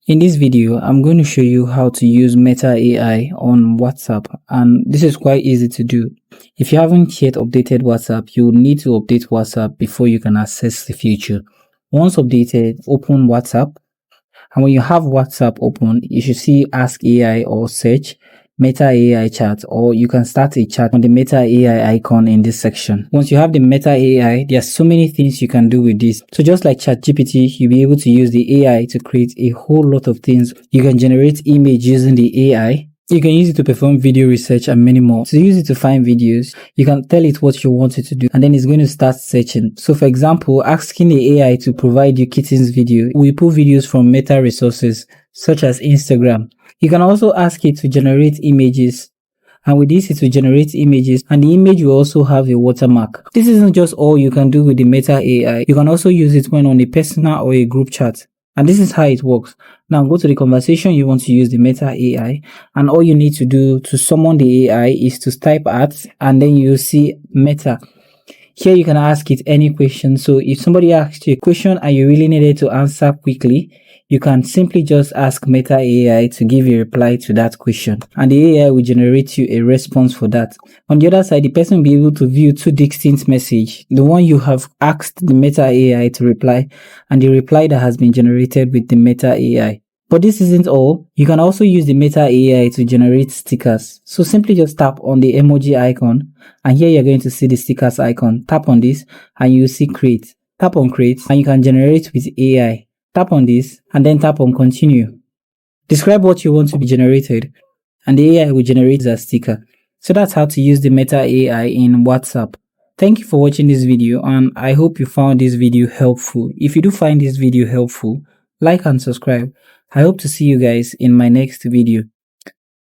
In this video, I'm going to show you how to use Meta AI on WhatsApp, and this is quite easy to do. If you haven't yet updated WhatsApp, you will need to update WhatsApp before you can access the feature. Once updated, open WhatsApp, and when you have WhatsApp open, you should see Ask AI or search Meta AI chat, or you can start a chat on the Meta AI icon in this section. Once you have the Meta AI, there are so many things you can do with this. So just like ChatGPT, you'll be able to use the AI to create a whole lot of things. You can generate image using the AI. You can use it to perform video research and many more. To use it to find videos, you can tell it what you want it to do, and then it's going to start searching. So for example, asking the AI to provide you kittens video. We pull videos from Meta resources such as Instagram. You can also ask it to generate images, and with this it will generate images, and the image will also have a watermark. This isn't just all you can do with the Meta AI. You can also use it when on a personal or a group chat. And this is how it works. Now go to the conversation you want to use the Meta AI, and all you need to do to summon the AI is to type at, and then you see Meta. Here you can ask it any question. So if somebody asks you a question and you really needed to answer quickly, you can simply just ask Meta AI to give a reply to that question, and the AI will generate you a response for that. On the other side, the person will be able to view two distinct messages: the one you have asked the Meta AI to reply, and the reply that has been generated with the Meta AI. But this isn't all. You can also use the Meta AI to generate stickers. So simply just tap on the emoji icon, and here you're going to see the stickers icon. Tap on this and you see create. Tap on create and you can generate with AI. Tap on this and then tap on continue. Describe what you want to be generated, and the AI will generate a sticker. So that's how to use the Meta AI in WhatsApp. Thank you for watching this video, and I hope you found this video helpful. If you do find this video helpful, like and subscribe. I hope to see you guys in my next video.